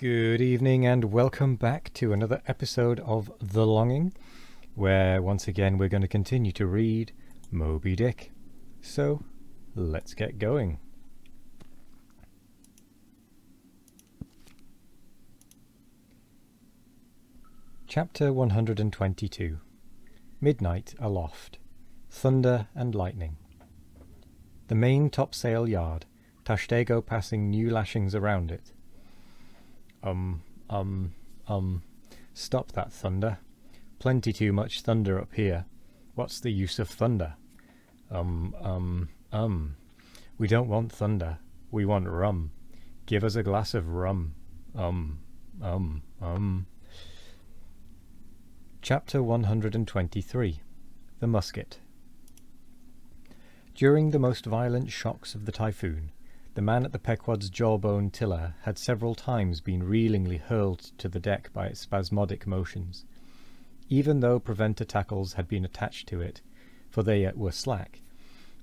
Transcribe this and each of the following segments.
Good evening and welcome back to another episode of The Longing, where once again we're going to continue to read Moby Dick. So, let's get going. Chapter 122. Midnight Aloft. Thunder and Lightning. The main topsail yard, Tashtego passing new lashings around it. Stop that thunder. Plenty too much thunder up here. What's the use of thunder? We don't want thunder. We want rum. Give us a glass of rum. Chapter 123. The Musket. During the most violent shocks of the typhoon, the man at the Pequod's jawbone tiller had several times been reelingly hurled to the deck by its spasmodic motions, even though preventer tackles had been attached to it, for they were slack,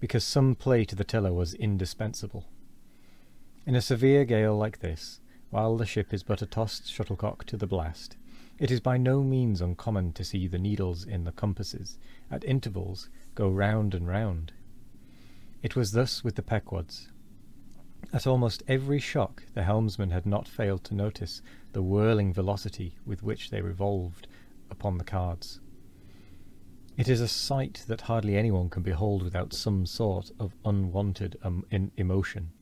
because some play to the tiller was indispensable. In a severe gale like this, while the ship is but a tossed shuttlecock to the blast, it is by no means uncommon to see the needles in the compasses, at intervals, go round and round. It was thus with the Pequods. At almost every shock the helmsman had not failed to notice the whirling velocity with which they revolved upon the cards. It is a sight that hardly anyone can behold without some sort of unwanted emotion.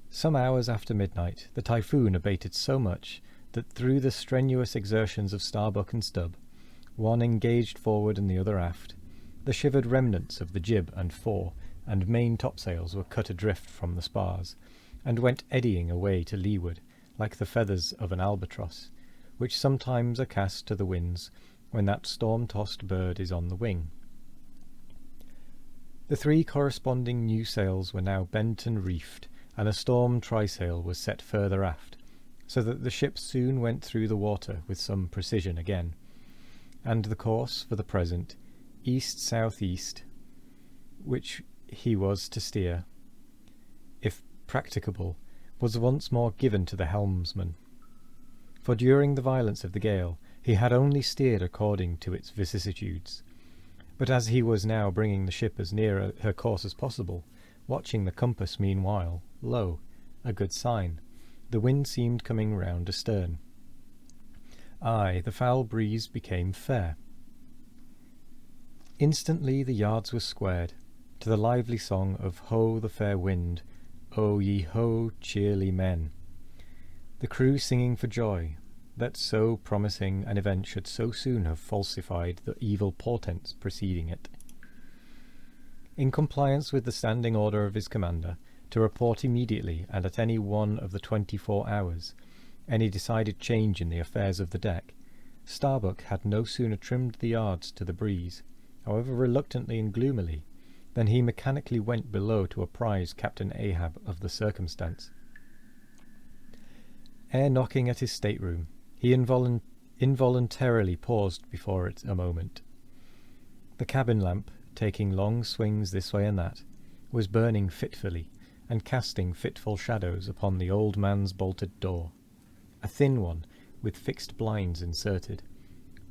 Some hours after midnight the typhoon abated so much that through the strenuous exertions of Starbuck and Stubb, one engaged forward and the other aft, the shivered remnants of the jib and fore and main topsails were cut adrift from the spars, and went eddying away to leeward, like the feathers of an albatross, which sometimes are cast to the winds when that storm-tossed bird is on the wing. The three corresponding new sails were now bent and reefed, and a storm trysail was set further aft, so that the ship soon went through the water with some precision again, and the course, for the present, east-south-east, which he was to steer, if practicable, was once more given to the helmsman. For during the violence of the gale he had only steered according to its vicissitudes, but as he was now bringing the ship as near her course as possible, watching the compass meanwhile, lo, a good sign, the wind seemed coming round astern. Aye, the foul breeze became fair. Instantly the yards were squared, to the lively song of Ho, the fair wind, O ye ho, cheerly men, the crew singing for joy, that so promising an event should so soon have falsified the evil portents preceding it. In compliance with the standing order of his commander, to report immediately and at any one of the 24 hours, any decided change in the affairs of the deck, Starbuck had no sooner trimmed the yards to the breeze, however reluctantly and gloomily, than he mechanically went below to apprise Captain Ahab of the circumstance. Ere knocking at his stateroom, he involuntarily paused before it a moment. The cabin lamp, taking long swings this way and that, was burning fitfully, and casting fitful shadows upon the old man's bolted door, a thin one, with fixed blinds inserted,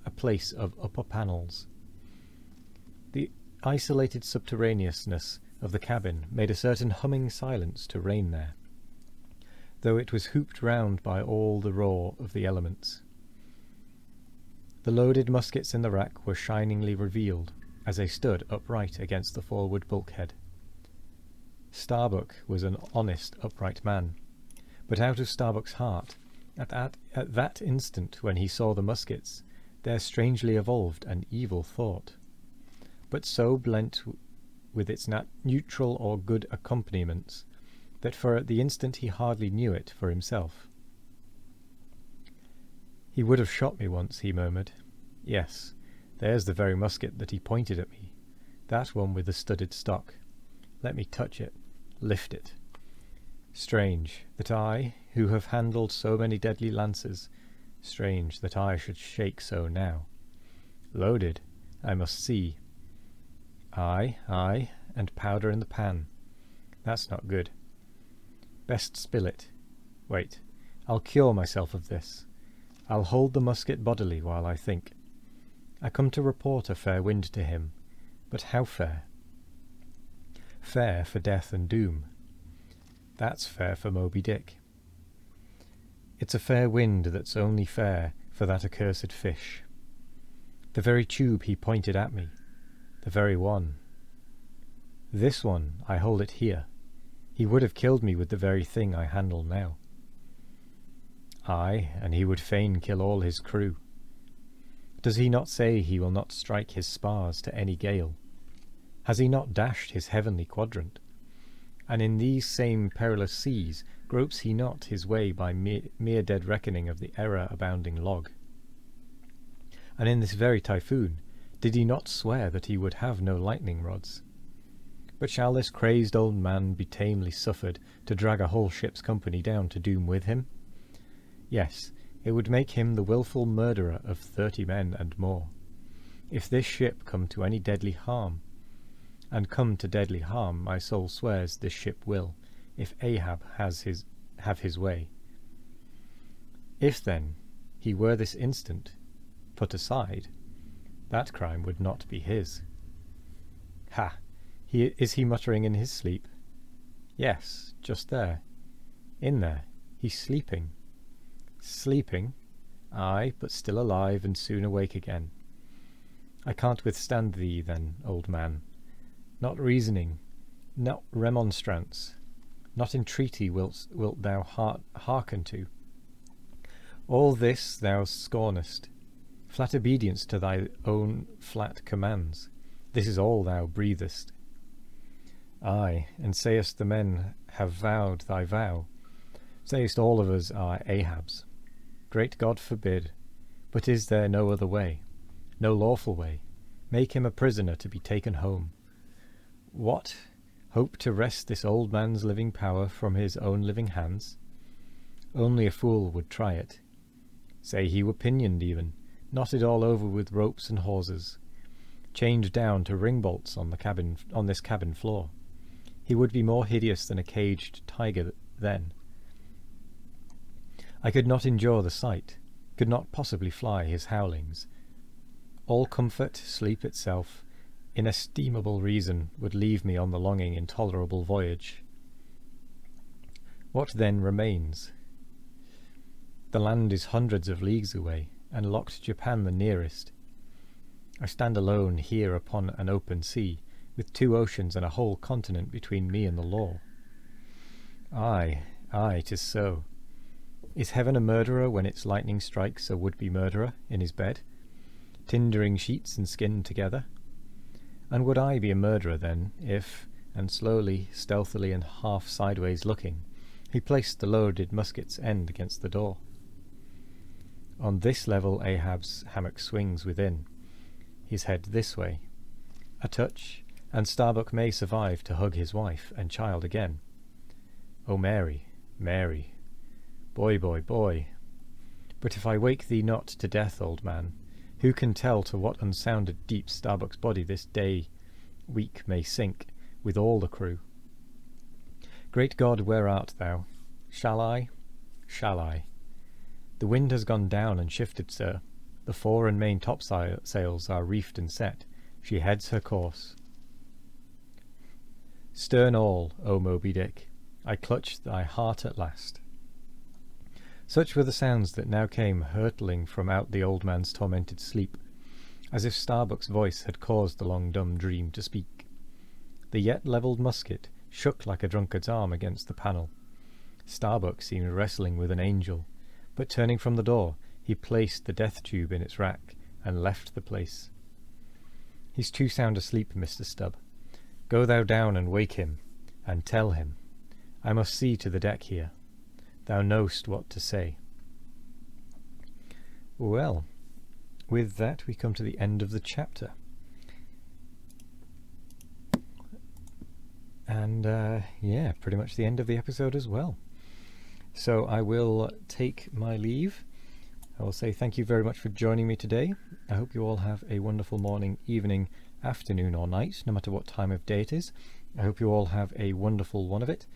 a place of upper panels. The isolated subterraneousness of the cabin made a certain humming silence to reign there, though it was hooped round by all the roar of the elements. The loaded muskets in the rack were shiningly revealed, as they stood upright against the forward bulkhead. Starbuck was an honest, upright man, but out of Starbuck's heart, at that instant when he saw the muskets, there strangely evolved an evil thought, but so blent with its neutral or good accompaniments, that for the instant he hardly knew it for himself. "He would have shot me once," he murmured. "Yes, there's the very musket that he pointed at me, that one with the studded stock. Let me touch it, lift it. Strange that I, who have handled so many deadly lances, strange that I should shake so now. Loaded, I must see. Aye, and powder in the pan. That's not good. Best spill it. Wait, I'll cure myself of this. I'll hold the musket bodily while I think. I come to report a fair wind to him, but how fair? Fair for death and doom. That's fair for Moby Dick. It's a fair wind that's only fair for that accursed fish. The very tube he pointed at me, the very one. This one, I hold it here. He would have killed me with the very thing I handle now. Ay, and he would fain kill all his crew. Does he not say he will not strike his spars to any gale? Has he not dashed his heavenly quadrant? And in these same perilous seas gropes he not his way by mere dead reckoning of the error-abounding log? And in this very typhoon did he not swear that he would have no lightning rods? But shall this crazed old man be tamely suffered to drag a whole ship's company down to doom with him? Yes, it would make him the wilful murderer of 30 men and more. If this ship come to any deadly harm, and come to deadly harm, my soul swears this ship will, if Ahab have his way. If, then, he were this instant put aside, that crime would not be his. Ha! Is he muttering in his sleep? Yes, just there. In there. He's sleeping. Sleeping? Ay, but still alive and soon awake again. I can't withstand thee, then, old man. Not reasoning, not remonstrance, not entreaty wilt thou hearken to. All this thou scornest, flat obedience to thy own flat commands. This is all thou breathest. Ay, and sayest the men have vowed thy vow, sayest all of us are Ahabs. Great God forbid, but is there no other way, no lawful way? Make him a prisoner to be taken home. What? Hope to wrest this old man's living power from his own living hands? Only a fool would try it. Say he were pinioned even, knotted all over with ropes and hawsers, chained down to ring bolts on this cabin floor. He would be more hideous than a caged tiger then. I could not endure the sight, could not possibly fly his howlings. All comfort, sleep itself, inestimable reason would leave me on the longing, intolerable voyage. What then remains? The land is hundreds of leagues away, and locked Japan the nearest. I stand alone here upon an open sea, with 2 oceans and a whole continent between me and the law. Aye, 'tis so. Is heaven a murderer when its lightning strikes a would-be murderer in his bed, tindering sheets and skin together? And would I be a murderer then, if, and slowly, stealthily, and half sideways looking, he placed the loaded musket's end against the door? On this level Ahab's hammock swings within, his head this way. A touch, and Starbuck may survive to hug his wife and child again. O Mary, Mary, boy, boy, boy. But if I wake thee not to death, old man, who can tell to what unsounded deep Starbuck's body this day week may sink, with all the crew? Great God, where art thou? Shall I? Shall I? The wind has gone down and shifted, sir. The fore and main topsails are reefed and set. She heads her course. Stern all, O Moby Dick, I clutch thy heart at last. Such were the sounds that now came hurtling from out the old man's tormented sleep, as if Starbuck's voice had caused the long dumb dream to speak. The yet levelled musket shook like a drunkard's arm against the panel. Starbuck seemed wrestling with an angel, but turning from the door, he placed the death tube in its rack and left the place. He's too sound asleep, Mr. Stubb. Go thou down and wake him, and tell him. I must see to the deck here. Thou know'st what to say. Well, with that we come to the end of the chapter. And, yeah, pretty much the end of the episode as well. So I will take my leave. I will say thank you very much for joining me today. I hope you all have a wonderful morning, evening, afternoon or night, no matter what time of day it is. I hope you all have a wonderful one of it.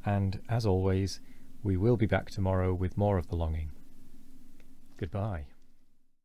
And as always, We will be back tomorrow with more of Belonging. Goodbye.